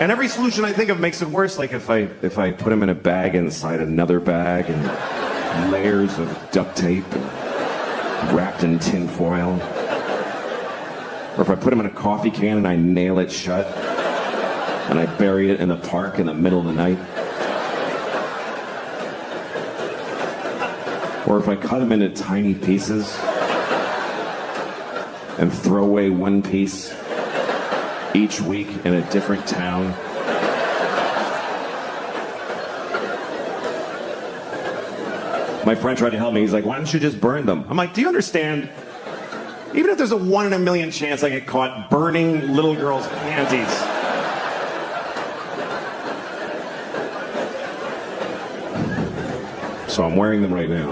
And every solution I think of makes it worse. Like if I put him in a bag inside another bag and layers of duct tape and wrapped in tin foil. Or if I put him in a coffee can and I nail it shut and I bury it in the park in the middle of the night. Or if I cut him into tiny pieces and throw away one piece each week in a different town. My friend tried to help me. He's like, why don't you just burn them? I'm like, do you understand? Even if there's a 1 in a million chance I get caught burning little girls' panties. So I'm wearing them right now.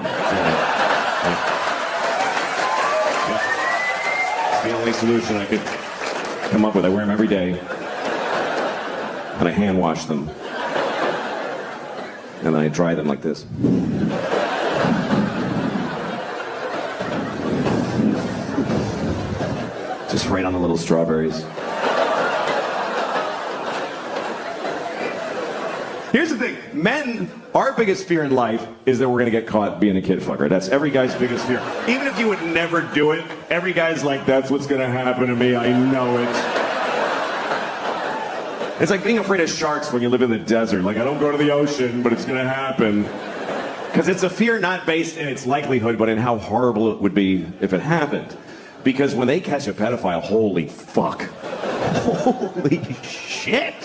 It's the only solution I could come up with. I wear them every day. And I hand wash them. And then I dry them like this. Just right on the little strawberries. Here's the thing, men, our biggest fear in life is that we're gonna get caught being a kid fucker. That's every guy's biggest fear. Even if you would never do it, every guy's like, that's what's gonna happen to me, I know it. It's like being afraid of sharks when you live in the desert. Like, I don't go to the ocean, but it's gonna happen. Because it's a fear not based in its likelihood, but in how horrible it would be if it happened. Because when they catch a pedophile, holy fuck. Holy shit.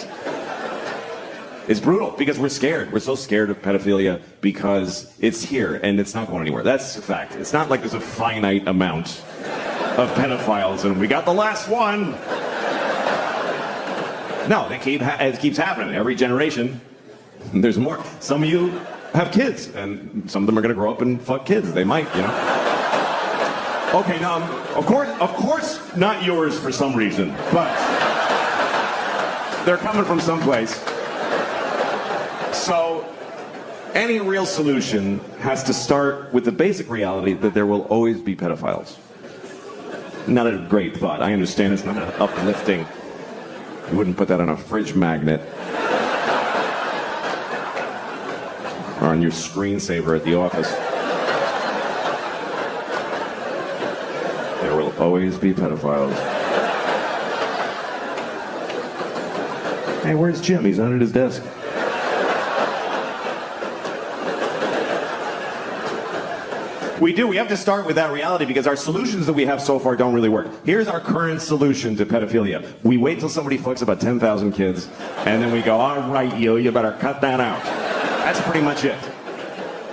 It's brutal because we're scared. We're so scared of pedophilia because it's here and it's not going anywhere. That's a fact. It's not like there's a finite amount of pedophiles and we got the last one. No, it keeps happening. Every generation, there's more. Some of you have kids and some of them are going to grow up and fuck kids. They might, you know. Okay, now, of course not yours for some reason, but they're coming from someplace. So, any real solution has to start with the basic reality that there will always be pedophiles. Not a great thought. I understand it's not uplifting. You wouldn't put that on a fridge magnet. Or on your screensaver at the office. There will always be pedophiles. Hey, where's Jim? He's not at his desk. We do. We have to start with that reality because our solutions that we have so far don't really work. Here's our current solution to pedophilia. We wait till somebody fucks about 10,000 kids, and then we go, all right, you better cut that out. That's pretty much it.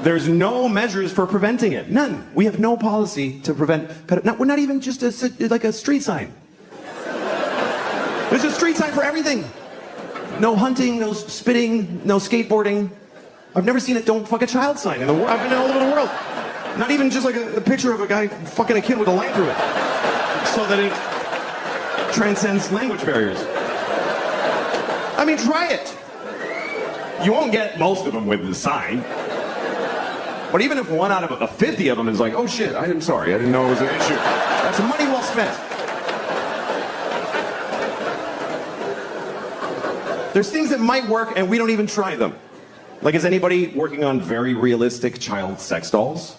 There's no measures for preventing it. None. We have no policy to prevent pedophilia. We're not even just like a street sign. There's a street sign for everything. No hunting, no spitting, no skateboarding. I've never seen a don't fuck a child sign in the world. I've been all over the world. Not even just like a picture of a guy fucking a kid with a light through it. So that it transcends language barriers. I mean, try it. You won't get most of them with the sign. But even if one out of 50 of them is like, oh shit, I'm sorry, I didn't know it was an issue. That's money well spent. There's things that might work and we don't even try them. Like, is anybody working on very realistic child sex dolls?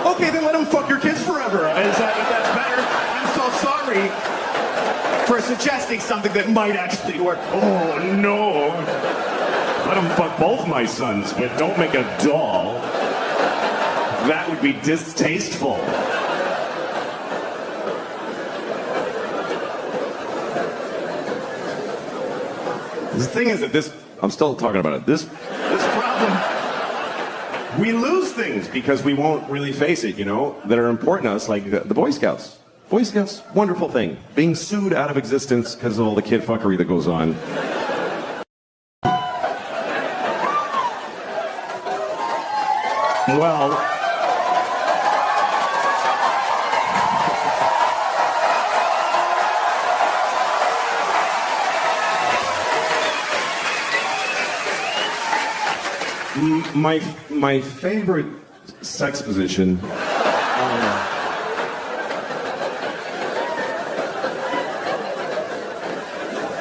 Okay, then let them fuck your kids forever. If that's better, I'm so sorry for suggesting something that might actually work. Oh, no. Let them fuck both my sons, but don't make a doll. That would be distasteful. The thing is that I'm still talking about it. This problem, we lose things because we won't really face it, you know, that are important to us, like the Boy Scouts. Boy Scouts, wonderful thing. Being sued out of existence because of all the kid fuckery that goes on. Well, my favorite sex position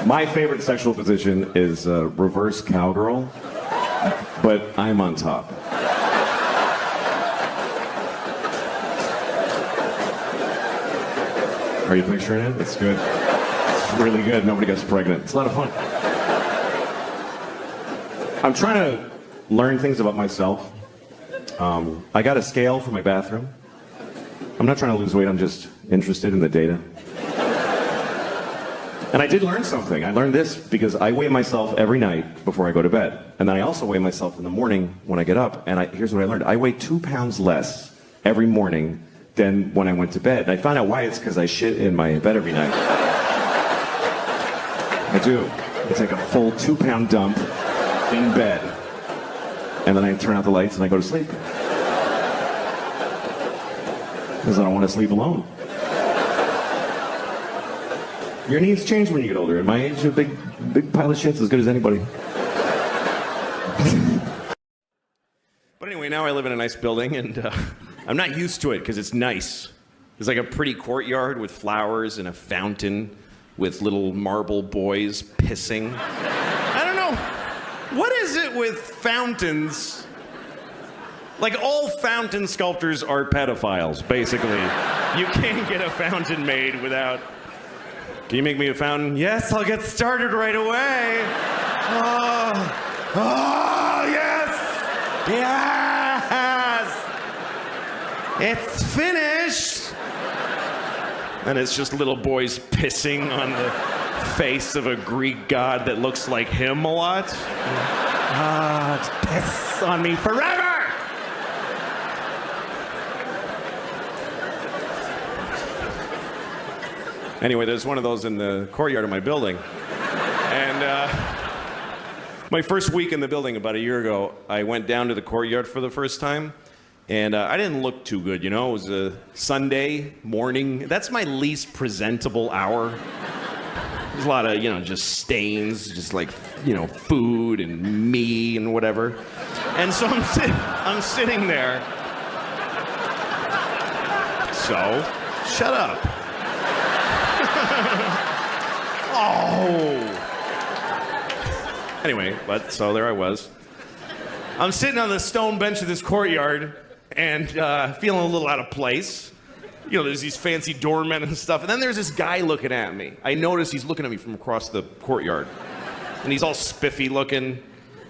My favorite sexual position is reverse cowgirl, but I'm on top. Are you picturing it? It's good. It's really good. Nobody gets pregnant. It's a lot of fun. I'm trying to learn things about myself. I got a scale for my bathroom. I'm not trying to lose weight. I'm just interested in the data. And I did learn something. I learned this because I weigh myself every night before I go to bed. And then I also weigh myself in the morning when I get up. And here's what I learned. I weigh 2 pounds less every morning than when I went to bed. And I found out why. It's because I shit in my bed every night. I do. I take a full 2-pound dump in bed. And then I turn out the lights and I go to sleep. Because I don't want to sleep alone. Your needs change when you get older. At my age, a big pile of shit's as good as anybody. But anyway, now I live in a nice building, and I'm not used to it because it's nice. There's like a pretty courtyard with flowers and a fountain with little marble boys pissing. I don't know. What is it with fountains? Like, all fountain sculptors are pedophiles, basically. You can't get a fountain made without... Can you make me a fountain? Yes, I'll get started right away. Oh, yes! Yes! It's finished! And it's just little boys pissing on the face of a Greek god that looks like him a lot. It's piss on me forever! Anyway, there's one of those in the courtyard of my building. And my first week in the building about a year ago, I went down to the courtyard for the first time. And I didn't look too good, you know? It was a Sunday morning. That's my least presentable hour. There's a lot of, just stains, just like, food and me and whatever. And so I'm sitting there. So, shut up. Oh. Anyway, so there I was. I'm sitting on the stone bench of this courtyard and feeling a little out of place. There's these fancy doormen and stuff. And then there's this guy looking at me. I notice he's looking at me from across the courtyard. And he's all spiffy looking.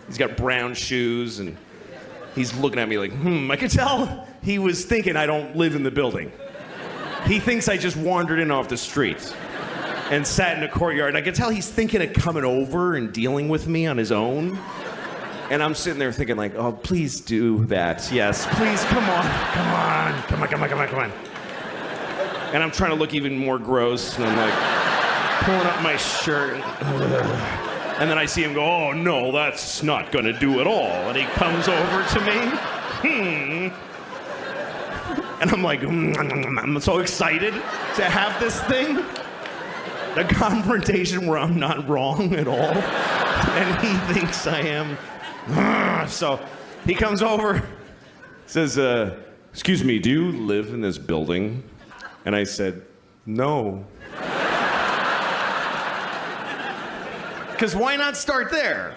He's got brown shoes and he's looking at me like, I could tell he was thinking I don't live in the building. He thinks I just wandered in off the street and sat in the courtyard. And I could tell he's thinking of coming over and dealing with me on his own. And I'm sitting there thinking like, oh, please do that. Yes, please, come on. And I'm trying to look even more gross. And I'm like pulling up my shirt. And then I see him go, oh, no, that's not going to do at all. And he comes over to me. And I'm like, I'm so excited to have this thing. The confrontation where I'm not wrong at all. And he thinks I am. So he comes over, says, excuse me, do you live in this building? And I said, no. Because why not start there?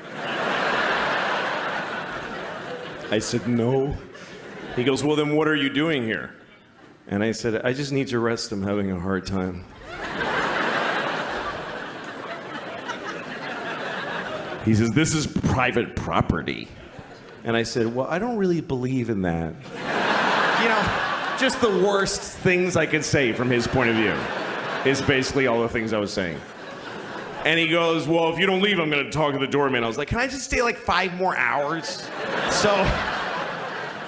I said, no. He goes, well, then what are you doing here? And I said, I just need your rest. I'm having a hard time. He says, this is private property. And I said, well, I don't really believe in that. Just the worst things I could say from his point of view is basically all the things I was saying. And he goes, well, if you don't leave, I'm going to talk to the doorman. I was like, can I just stay like 5 more hours? So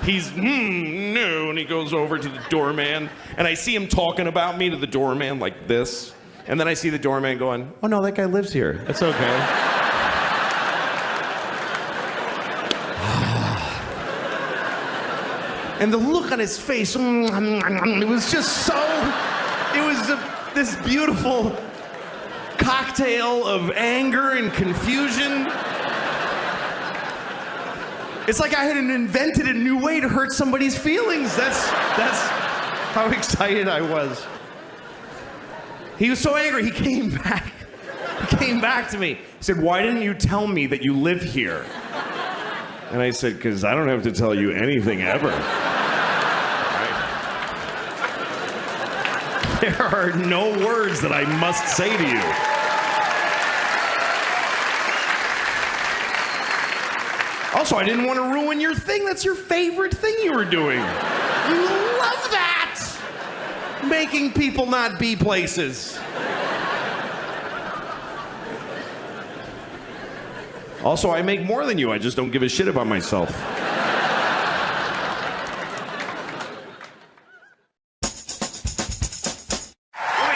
he's, no. And he goes over to the doorman. And I see him talking about me to the doorman like this. And then I see the doorman going, oh, no, that guy lives here. That's okay. And the look on his face, it was just so, this beautiful cocktail of anger and confusion. It's like I had invented a new way to hurt somebody's feelings. That's how excited I was. He was so angry, he came back He came back to me. He said, "Why didn't you tell me that you live here?" And I said, "Because I don't have to tell you anything ever." Right? There are no words that I must say to you. Also, I didn't want to ruin your thing. That's your favorite thing you were doing. You love that! Making people not be places. Also, I make more than you. I just don't give a shit about myself. Wait,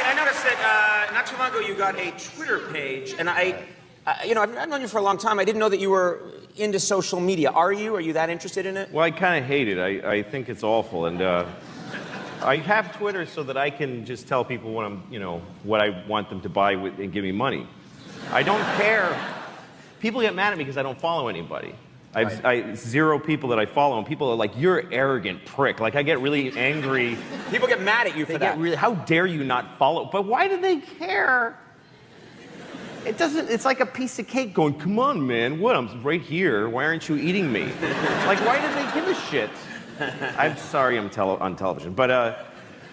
I noticed that not too long ago you got a Twitter page, and I've known you for a long time. I didn't know that you were into social media. Are you? Are you that interested in it? Well, I kind of hate it. I think it's awful, and I have Twitter so that I can just tell people what I want them to buy and give me money. I don't care. People get mad at me because I don't follow anybody. I zero people that I follow, and people are like, "You're an arrogant prick." Like, I get really angry. People get mad at you for that. How dare you not follow? But why do they care? It's like a piece of cake going, "Come on, man, what? I'm right here. Why aren't you eating me?" Like, why do they give a shit? I'm sorry I'm on television, but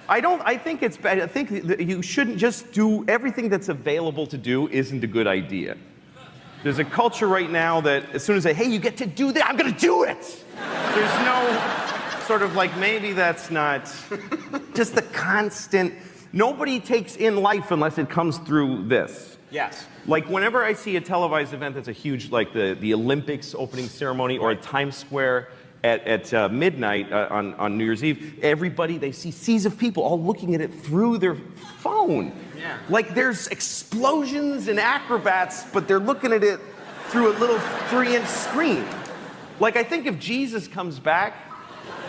I think it's bad. I think that you shouldn't just do everything that's available to do isn't a good idea. There's a culture right now that as soon as hey, you get to do that, I'm going to do it. There's no sort of like, maybe that's not just the constant. Nobody takes in life unless it comes through this. Yes. Like, whenever I see a televised event that's a huge, like the Olympics opening ceremony or a Times Square at midnight on New Year's Eve, everybody, they see seas of people all looking at it through their phone. Yeah. Like, there's explosions and acrobats, but they're looking at it through a little 3-inch screen. Like, I think if Jesus comes back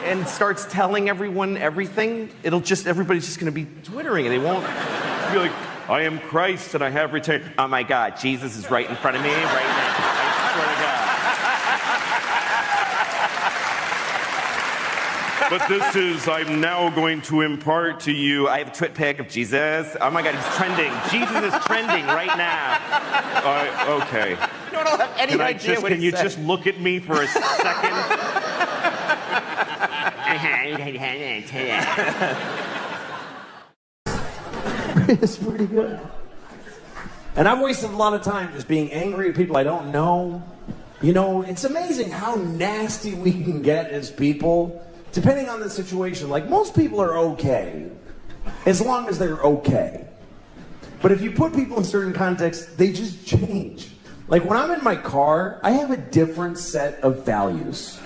and starts telling everyone everything, everybody's just going to be twittering, and they won't be like, "I am Christ and I have returned." Oh my God, Jesus is right in front of me right now. I swear to God. But I'm now going to impart to you, I have a twit pic of Jesus. Oh my God, he's trending. Jesus is trending right now. Okay. You don't have any idea what Can you just look at me for a second? It's pretty good. And I've wasted a lot of time just being angry at people I don't know. You know, it's amazing how nasty we can get as people, depending on the situation. Like, most people are okay, as long as they're okay. But if you put people in certain contexts, they just change. Like, when I'm in my car, I have a different set of values.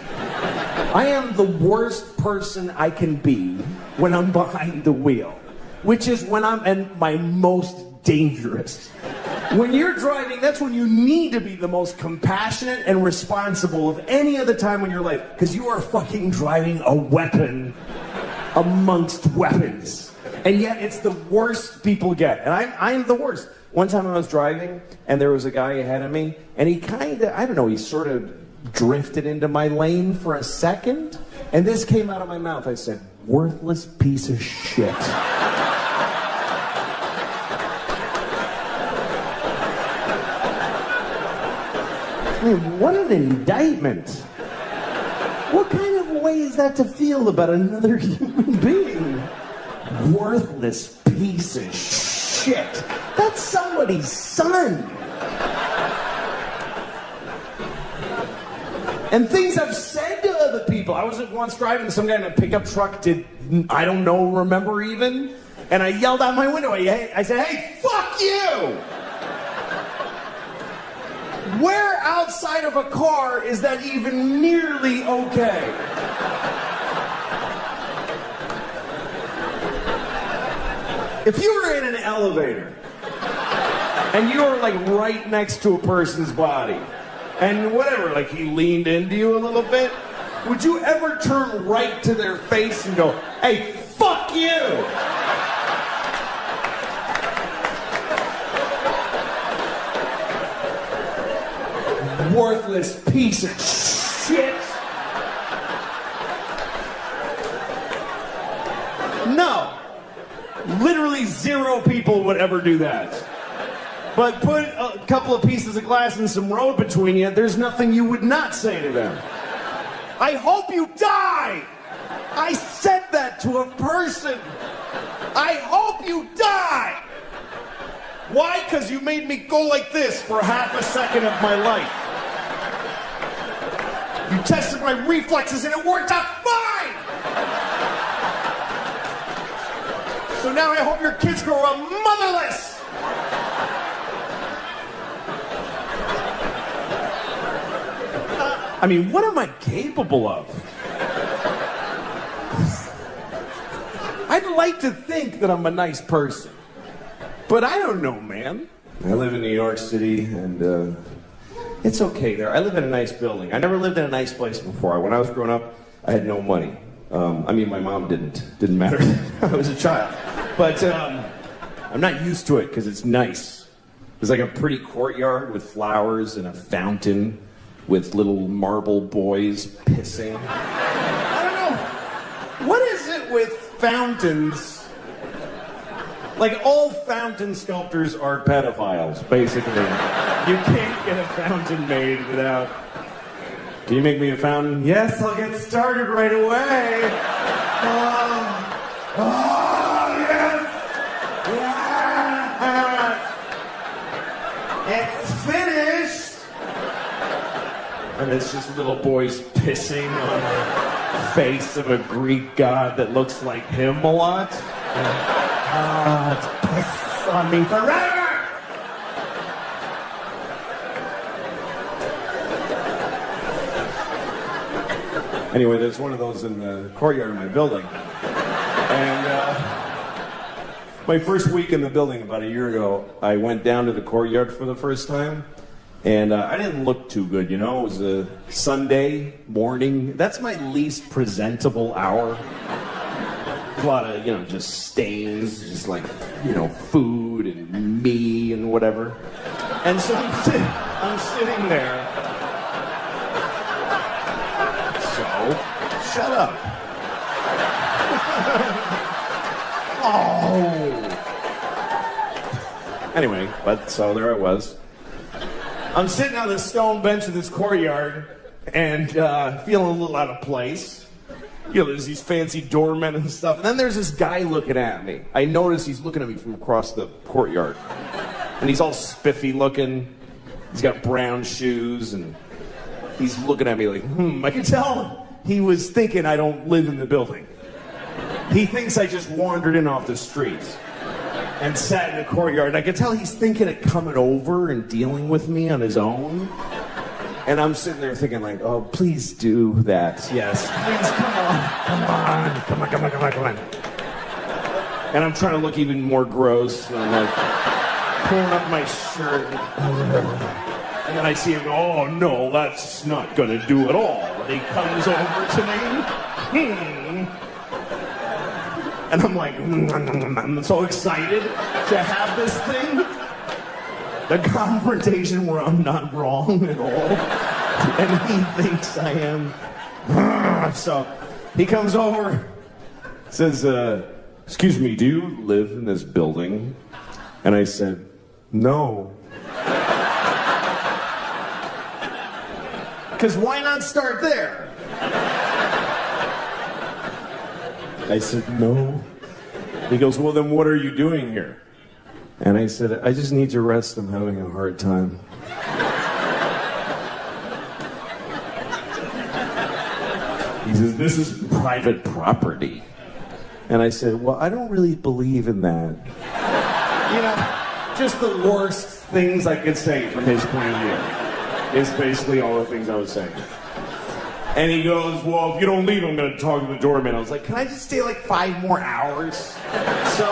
I am the worst person I can be when I'm behind the wheel, which is when I'm at my most dangerous. When you're driving, that's when you need to be the most compassionate and responsible of any other time in your life, because you are fucking driving a weapon amongst weapons. And yet it's the worst people get. And I'm the worst. One time I was driving, and there was a guy ahead of me, and he kind of, I don't know, he sort of drifted into my lane for a second, and this came out of my mouth. I said, "Worthless piece of shit." I mean, what an indictment. What kind of way is that to feel about another human being? Worthless piece of shit. That's somebody's son. And things I've said to other people. I was once driving some guy in a pickup truck, remember even? And I yelled out my window. I said, "Hey, fuck you!" Where outside of a car is that even nearly okay? If you were in an elevator and you were like right next to a person's body and whatever, like he leaned into you a little bit, would you ever turn right to their face and go, "Hey, fuck you"? Worthless piece of shit. No. Literally 0 people would ever do that. But put a couple of pieces of glass and some road between you, there's nothing you would not say to them. I hope you die! I said that to a person. I hope you die! Why? Because you made me go like this for half a second of my life. You tested my reflexes and it worked out fine! So now I hope your kids grow up motherless! I mean, what am I capable of? I'd like to think that I'm a nice person, but I don't know, man. I live in New York City, and it's okay there. I live in a nice building. I never lived in a nice place before. When I was growing up, I had no money. I mean, my mom didn't matter. I was a child. But I'm not used to it because it's nice. There's like a pretty courtyard with flowers and a fountain with little marble boys pissing. I don't know. What is it with fountains? Like, all fountain sculptors are pedophiles, basically. You can't get a fountain made without... Can you make me a fountain? Yes, I'll get started right away. Yes! Yes! It's finished! And it's just little boys pissing on the face of a Greek god that looks like him a lot. It's piss on me forever! Anyway, there's one of those in the courtyard of my building. And my first week in the building about a year ago, I went down to the courtyard for the first time. And I didn't look too good, you know? It was a Sunday morning. That's my least presentable hour. A lot of, you know, just stains, just like, you know, food and me and whatever. And so I'm sitting there. So, shut up. Oh. Anyway, but so there I was. I'm sitting on this stone bench in this courtyard and feeling a little out of place. You know, there's these fancy doormen and stuff. And then there's this guy looking at me. I notice he's looking at me from across the courtyard. And he's all spiffy looking. He's got brown shoes and he's looking at me like, I can tell he was thinking I don't live in the building. He thinks I just wandered in off the street and sat in the courtyard. I could tell he's thinking of coming over and dealing with me on his own. And I'm sitting there thinking like, oh, please do that. Yes, please, come on. And I'm trying to look even more gross. And I'm like pulling up my shirt. And then I see him go, oh no, that's not gonna do at all. And he comes over to me. And I'm like, I'm so excited to have this thing. The confrontation where I'm not wrong at all. And he thinks I am. So he comes over, says, excuse me, do you live in this building? And I said, no. Because why not start there? I said, no. He goes, well, then what are you doing here? And I said, I just need to rest. I'm having a hard time. He says, this is private property. And I said, well, I don't really believe in that. You know, just the worst things I could say from his point of view is basically all the things I was saying. And he goes, well, if you don't leave, I'm going to talk to the doorman. I was like, can I just stay like 5 more hours? So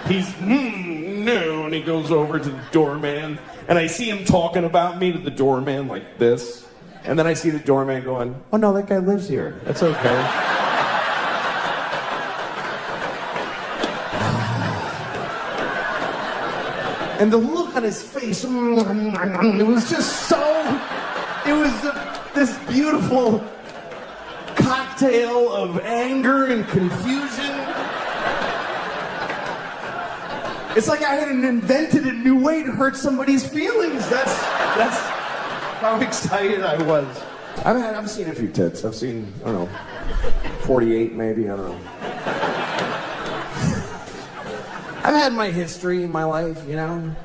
he's, no. And he goes over to the doorman. And I see him talking about me to the doorman like this. And then I see the doorman going, oh, no, that guy lives here. That's okay. And the look on his face, it was just so, it was this beautiful cocktail of anger and confusion. It's like I had invented a new way to hurt somebody's feelings. That's how excited I was. I've seen a few tits. I've seen, I don't know, 48 maybe, I don't know. I've had my history in my life, you know.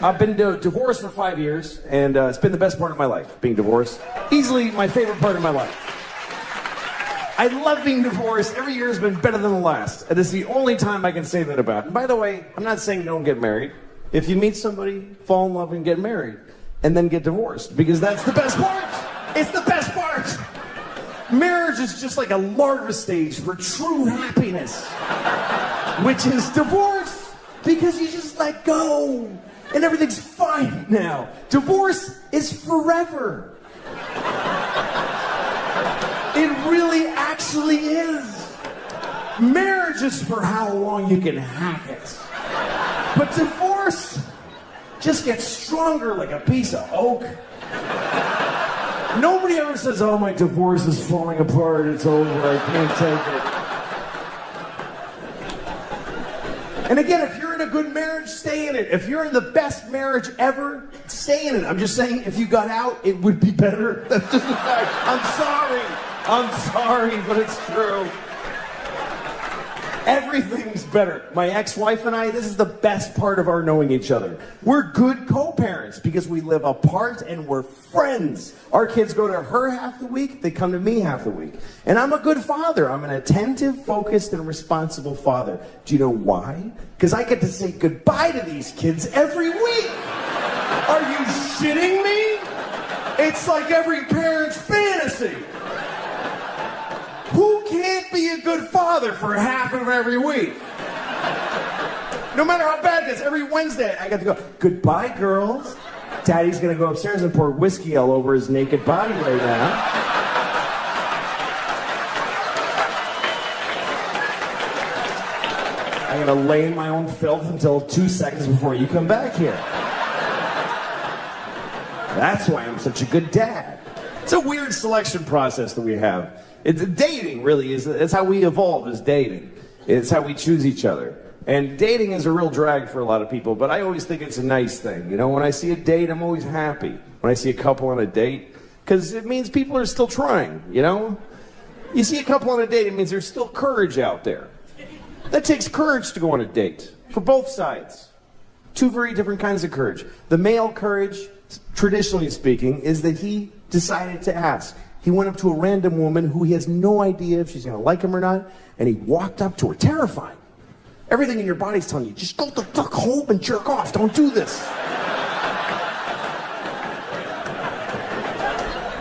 I've been divorced for 5 years, and it's been the best part of my life, being divorced. Easily my favorite part of my life. I love being divorced. Every year has been better than the last. And it's the only time I can say that about. And by the way, I'm not saying don't get married. If you meet somebody, fall in love and get married. And then get divorced. Because that's the best part. It's the best part. Marriage is just like a larva stage for true happiness. Which is divorce. Because you just let go. And everything's fine now. Divorce is forever. It really actually is. Marriage is for how long you can hack it. But divorce just gets stronger like a piece of oak. Nobody ever says, oh, my divorce is falling apart, it's over, I can't take it. And again, if you're in a good marriage, stay in it. If you're in the best marriage ever, stay in it. I'm just saying, if you got out, it would be better. That's just a fact. I'm sorry, but it's true. Everything's better. My ex-wife and I, this is the best part of our knowing each other. We're good co-parents because we live apart and we're friends. Our kids go to her half the week, they come to me half the week. And I'm a good father. I'm an attentive, focused, and responsible father. Do you know why? Because I get to say goodbye to these kids every week. Are you shitting me? It's like every parent's fantasy. Who can't be a good father for half of every week? No matter how bad it is, every Wednesday I got to go, goodbye, girls. Daddy's going to go upstairs and pour whiskey all over his naked body right now. I'm going to lay in my own filth until 2 seconds before you come back here. That's why I'm such a good dad. It's a weird selection process that we have. It's dating, really, it's how we evolve as dating. It's how we choose each other. And dating is a real drag for a lot of people, but I always think it's a nice thing. You know, when I see a date, I'm always happy. When I see a couple on a date, because it means people are still trying, you know? You see a couple on a date, it means there's still courage out there. That takes courage to go on a date, for both sides. Two very different kinds of courage. The male courage, traditionally speaking, is that he decided to ask. He went up to a random woman who he has no idea if she's going to like him or not, and he walked up to her, terrifying. Everything in your body's telling you, just go the fuck home and jerk off. Don't do this.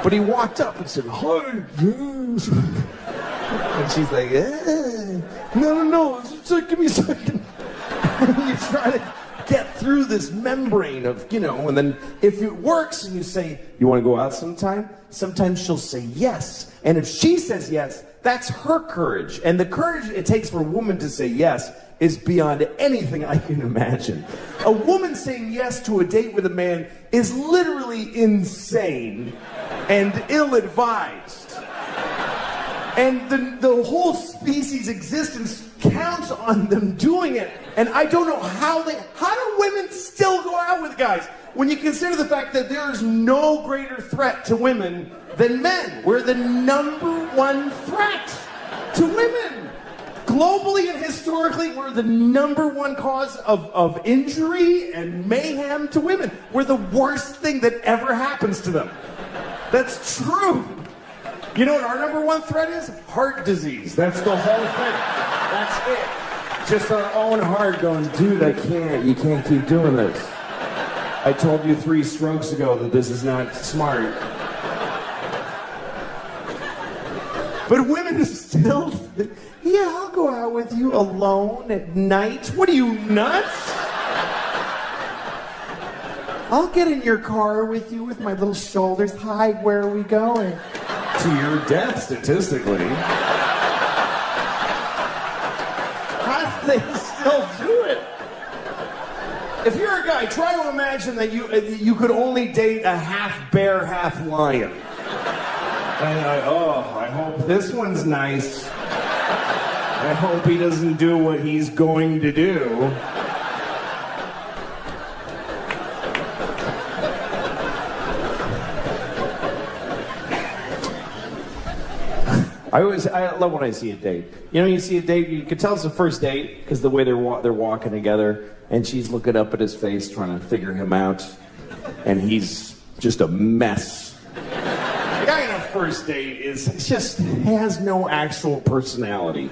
But he walked up and said, hi, yes. And she's like, no, give me a second. And you try to get through this membrane of, you know, and then if it works and you say, you want to go out sometime? Sometimes she'll say yes. And if she says yes, that's her courage. And the courage it takes for a woman to say yes is beyond anything I can imagine. A woman saying yes to a date with a man is literally insane and ill-advised. And the whole species' existence counts on them doing it. And I don't know how do women still go out with guys? When you consider the fact that there is no greater threat to women than men. We're the #1 threat to women. Globally and historically, we're the #1 cause of injury and mayhem to women. We're the worst thing that ever happens to them. That's true. You know what our #1 threat is? Heart disease. That's the whole thing. That's it. Just our own heart going, dude, I can't. You can't keep doing this. I told you 3 strokes ago that this is not smart. But women still, yeah, I'll go out with you alone at night. What are you, nuts? I'll get in your car with you with my little shoulders. Hi, where are we going? To your death, statistically. How do they still do it? If you're a guy, try to imagine that you could only date a half bear, half lion. And I hope this one's nice. I hope he doesn't do what he's going to do. I love when I see a date. You know, you see a date, you can tell it's the first date because the way they're walking together, and she's looking up at his face trying to figure him out, and he's just a mess. The guy on a first date has no actual personality.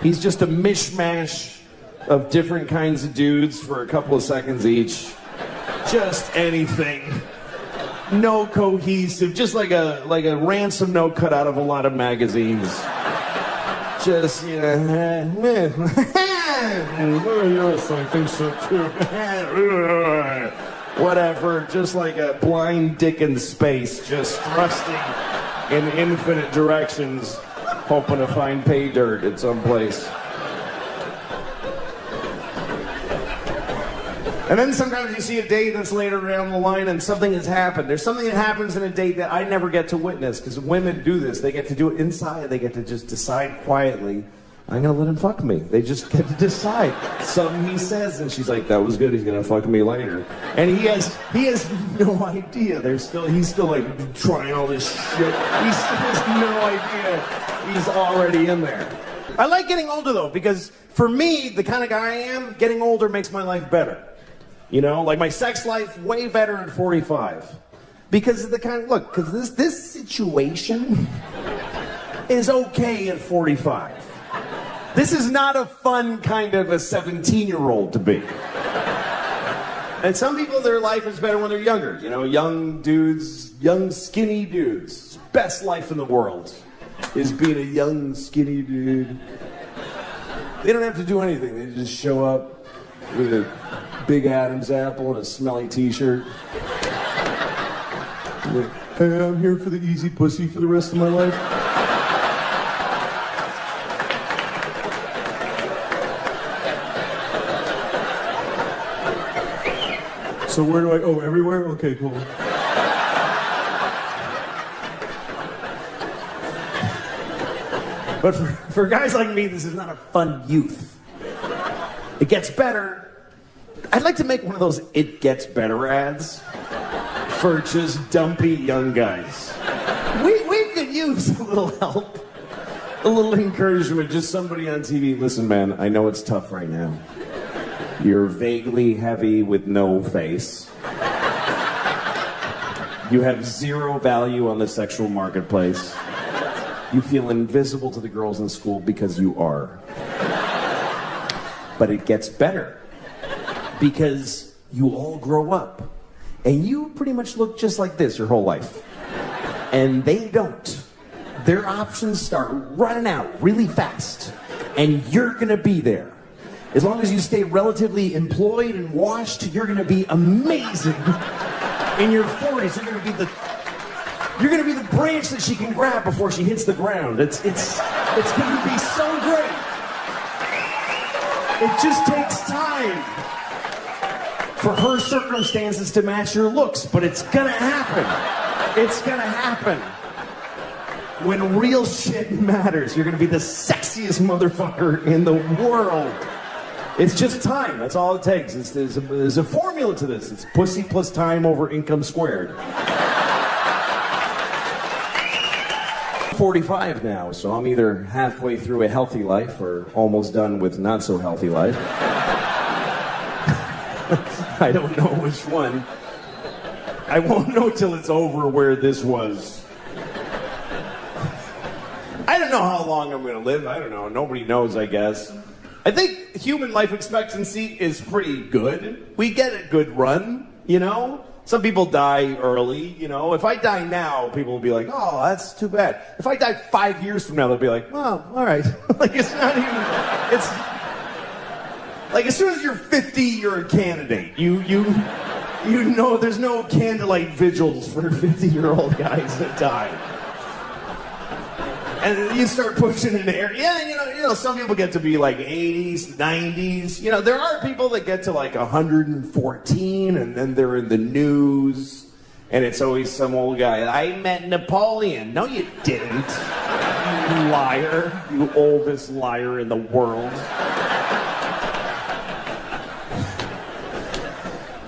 He's just a mishmash of different kinds of dudes for a couple of seconds each. Just anything. No cohesive, just like a ransom note cut out of a lot of magazines. Just, you know, yes, I think so too. Whatever, just like a blind dick in space, just thrusting in infinite directions, hoping to find pay dirt at some place. And then sometimes you see a date that's later down the line and something has happened. There's something that happens in a date that I never get to witness, because women do this. They get to do it inside. They get to just decide quietly, I'm going to let him fuck me. They just get to decide. Something he says, and she's like, that was good. He's going to fuck me later. And he has no idea. He's still like trying all this shit. He still has no idea he's already in there. I like getting older, though, because for me, the kind of guy I am, getting older makes my life better. You know, like my sex life, way better at 45. Because of the kind of, look, because this situation is okay at 45. This is not a fun kind of a 17-year-old to be. And some people, their life is better when they're younger. You know, young dudes, young skinny dudes. Best life in the world is being a young skinny dude. They don't have to do anything. They just show up with a big Adam's apple and a smelly t-shirt. Like, hey, I'm here for the easy pussy for the rest of my life. So where do I go? Everywhere? Okay, cool. But for guys like me, this is not a fun youth. It gets better. I'd like to make one of those "it gets better" ads for just dumpy young guys. We could use a little help, a little encouragement, just somebody on TV. Listen, man, I know it's tough right now. You're vaguely heavy with no face. You have zero value on the sexual marketplace. You feel invisible to the girls in school because you are. But it gets better. Because you all grow up. And you pretty much look just like this your whole life. And they don't. Their options start running out really fast. And you're gonna be there. As long as you stay relatively employed and washed, you're gonna be amazing. In your 40s, you're gonna be the branch that she can grab before she hits the ground. It's gonna be so great. It just takes time for her circumstances to match your looks, but it's gonna happen. It's gonna happen. When real shit matters, you're gonna be the sexiest motherfucker in the world. It's just time. That's all it takes. There's a formula to this. It's pussy plus time over income squared. 45 now, so I'm either halfway through a healthy life or almost done with not so healthy life. I don't know which one. I won't know till it's over where this was. I don't know how long I'm gonna live. I don't know. Nobody knows, I guess. I think human life expectancy is pretty good. We get a good run, you know? Some people die early, you know? If I die now, people will be like, oh, that's too bad. If I die 5 years from now, they'll be like, oh, all right. Like, it's not even, it's, like, as soon as you're 50, you're a candidate. You know there's no candlelight vigils for 50-year-old guys that die. And you start pushing in the air. Yeah, you know, some people get to be like 80s, 90s. You know, there are people that get to like 114 and then they're in the news. And it's always some old guy. I met Napoleon. No, you didn't. You liar. You oldest liar in the world.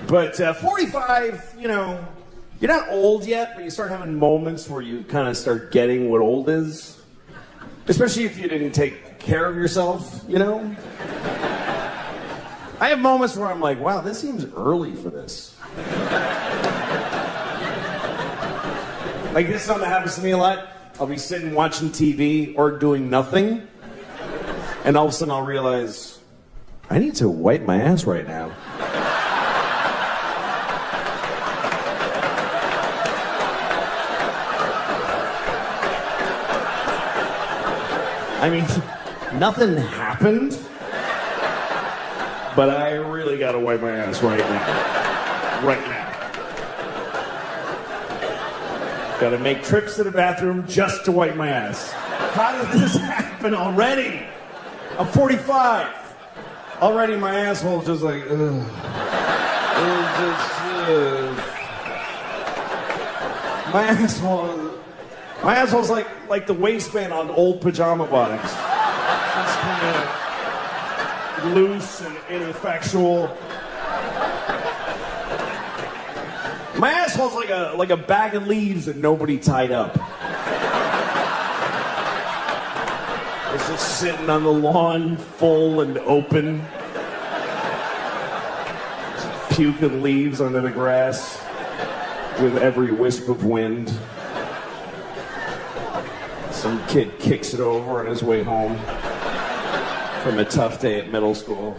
But 45, you know, you're not old yet, but you start having moments where you kind of start getting what old is. Especially if you didn't take care of yourself, you know? I have moments where I'm like, wow, this seems early for this. Like, this is something that happens to me a lot. I'll be sitting watching TV or doing nothing, and all of a sudden I'll realize, I need to wipe my ass right now. I mean, nothing happened, but I really gotta wipe my ass right now. Right now. Gotta make trips to the bathroom just to wipe my ass. How did this happen already? I'm 45. Already my asshole's just like, ugh. My asshole's like the waistband on old pajama bottoms. It's kind of loose and ineffectual. My asshole's like a bag of leaves that nobody tied up. It's just sitting on the lawn, full and open. Puking leaves under the grass with every wisp of wind. Some kid kicks it over on his way home from a tough day at middle school.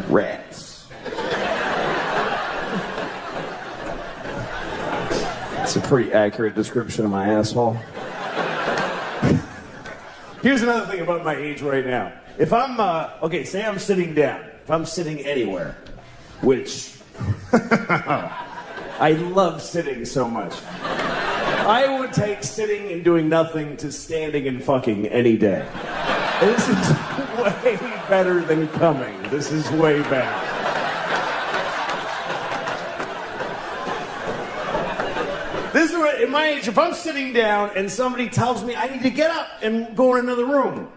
Rats. It's a pretty accurate description of my asshole. Here's another thing about my age right now. If I'm, say I'm sitting down. If I'm sitting anywhere, which I love sitting so much. I would take sitting and doing nothing to standing and fucking any day. This is way better than coming. This is way better. This is what, at my age, if I'm sitting down and somebody tells me I need to get up and go in another room,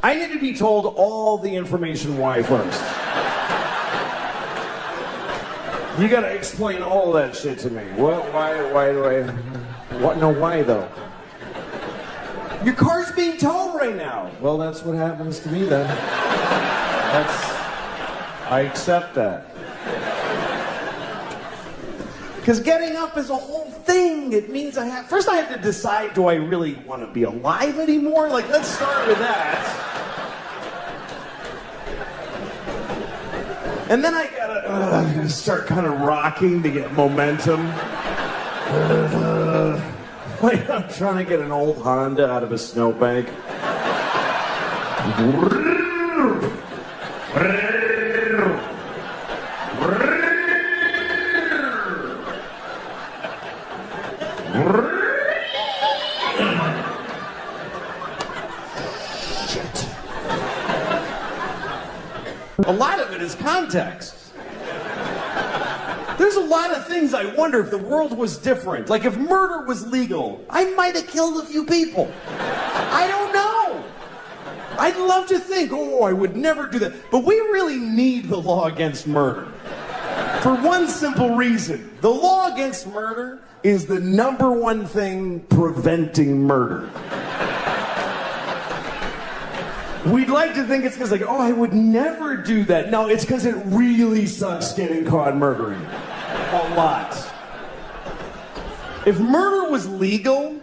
I need to be told all the information why first. You gotta explain all that shit to me. What, why do I... What? No, why though? Your car's being towed right now. Well, that's what happens to me then. I accept that. Because getting up is a whole thing. It means first I have to decide, do I really want to be alive anymore? Like, let's start with that. And then I gotta start kind of rocking to get momentum. Like I'm trying to get an old Honda out of a snowbank. Shit. A lot of it is context. There's a lot of things I wonder if the world was different. Like if murder was legal, I might have killed a few people. I don't know. I'd love to think, oh, I would never do that. But we really need the law against murder. For one simple reason. The law against murder is the number one thing preventing murder. We'd like to think it's because like, oh, I would never do that. No, it's because it really sucks getting caught murdering. A lot. If murder was legal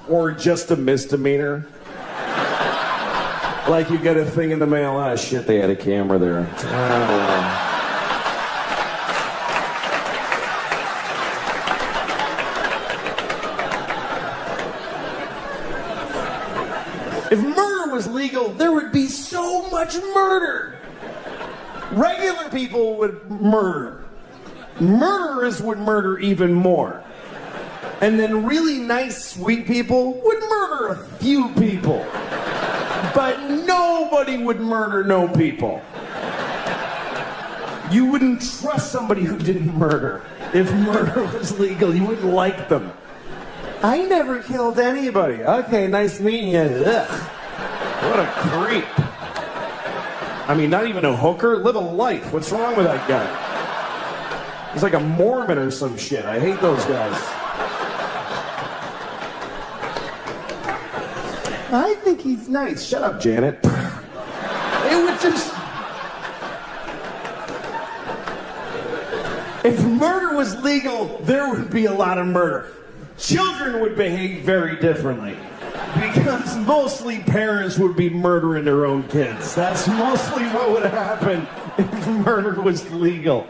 or just a misdemeanor, like you get a thing in the mail, ah, shit, they had a camera there. If murder was legal, there would be so much murder. Regular people would murder. Murderers would murder even more. And then really nice, sweet people would murder a few people. But nobody would murder no people. You wouldn't trust somebody who didn't murder. If murder was legal, you wouldn't like them. I never killed anybody. Okay, nice meeting you. Ugh. What a creep. I mean, not even a hooker? Live a life. What's wrong with that guy? He's like a Mormon or some shit. I hate those guys. I think he's nice. Shut up, Janet. It would just... If murder was legal, there would be a lot of murder. Children would behave very differently. Because mostly parents would be murdering their own kids. That's mostly what would happen if murder was legal.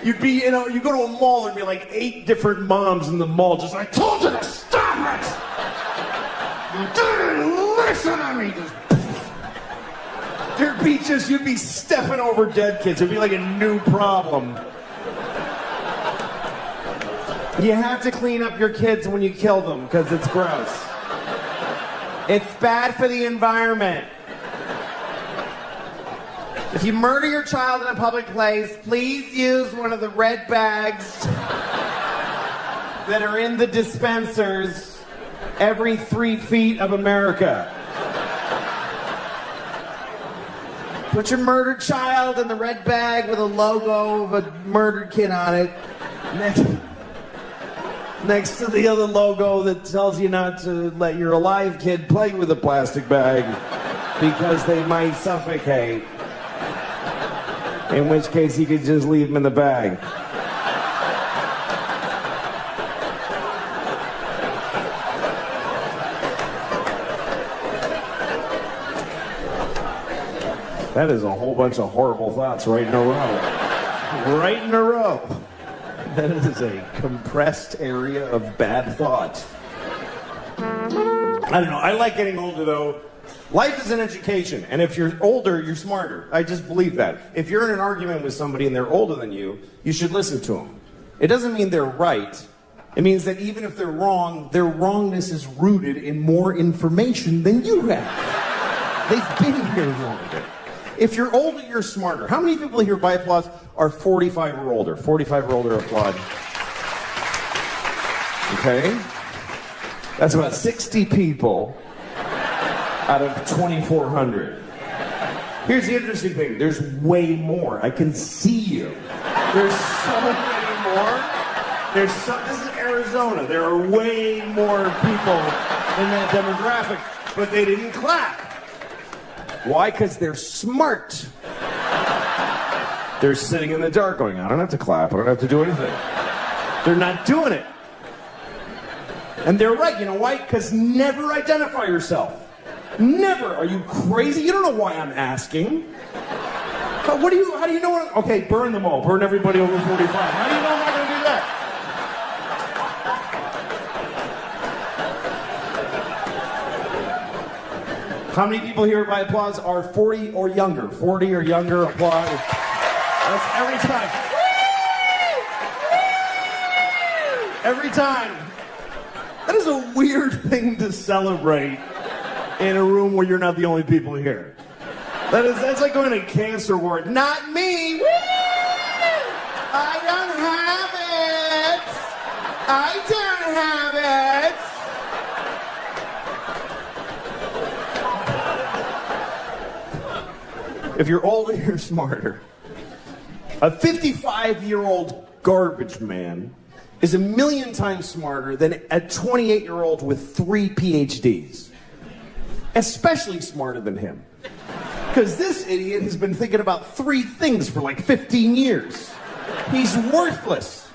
You'd be, you know, you go to a mall, there'd be like 8 different moms in the mall just like, I told you to stop it! You didn't listen to me! There'd be just, you'd be stepping over dead kids. It'd be like a new problem. You have to clean up your kids when you kill them, because it's gross. It's bad for the environment. If you murder your child in a public place, please use one of the red bags that are in the dispensers every 3 feet of America. Put your murdered child in the red bag with a logo of a murdered kid on it. Next to the other logo that tells you not to let your alive kid play with a plastic bag because they might suffocate. In which case you could just leave them in the bag. That is a whole bunch of horrible thoughts right in a row. Right in a row. That is a compressed area of bad thought. I don't know. I like getting older, though. Life is an education, and if you're older, you're smarter. I just believe that. If you're in an argument with somebody and they're older than you, you should listen to them. It doesn't mean they're right. It means that even if they're wrong, their wrongness is rooted in more information than you have. They've been here longer. If you're older, you're smarter. How many people here by applause are 45 or older? 45 or older, applaud. Okay? That's about 60 people out of 2,400. Here's the interesting thing. There's way more. I can see you. There's so many more. This is Arizona. There are way more people in that demographic, but they didn't clap. Why? Because they're smart. They're sitting in the dark going, I don't have to clap. I don't have to do anything. They're not doing it. And they're right. You know why? Because never identify yourself. Never. Are you crazy? You don't know why I'm asking. How do you know what? Okay, burn them all. Burn everybody over 45. How do you know I'm not going to do that? How many people here by applause are 40 or younger? 40 or younger, applaud. That's every time. Every time. That is a weird thing to celebrate in a room where you're not the only people here. That's like going to a cancer ward. Not me. I don't have it. I don't have it. If you're older, you're smarter. A 55-year-old garbage man is 1,000,000 times smarter than a 28-year-old with 3 PhDs. Especially smarter than him. Because this idiot has been thinking about 3 things for like 15 years. He's worthless.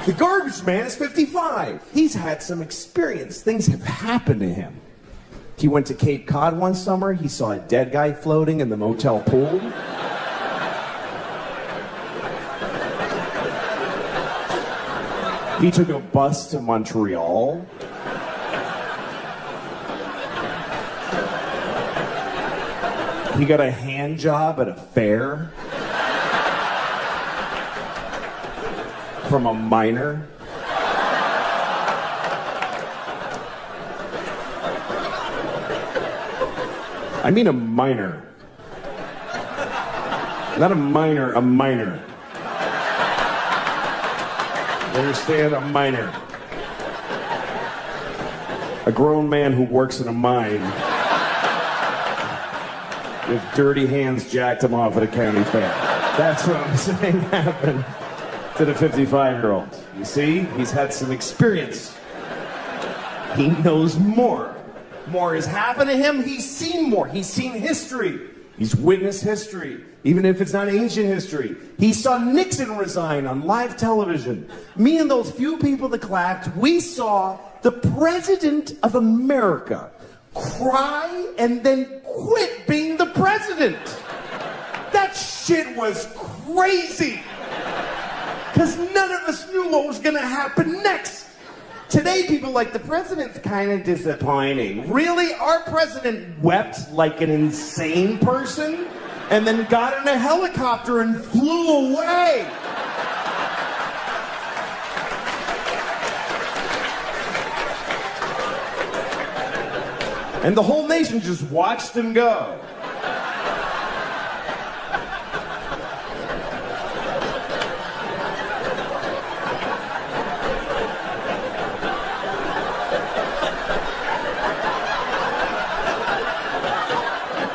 The garbage man is 55. He's had some experience. Things have happened to him. He went to Cape Cod one summer. He saw a dead guy floating in the motel pool. He took a bus to Montreal. He got a hand job at a fair from a miner. I mean a miner. Not a minor, a miner. You understand? A miner. A grown man who works in a mine with dirty hands jacked him off at a county fair. That's what I'm saying happened to the 55-year-old. You see? He's had some experience. He knows more. More has happened to him. He's seen more. He's seen history. He's witnessed history, even if it's not ancient history. He saw Nixon resign on live television. Me and those few people that clapped, we saw the President of America cry and then quit being the president. That shit was crazy. Because none of us knew what was going to happen next. Today, people like, the president's kind of disappointing. Really? Our president wept like an insane person and then got in a helicopter and flew away. And the whole nation just watched him go.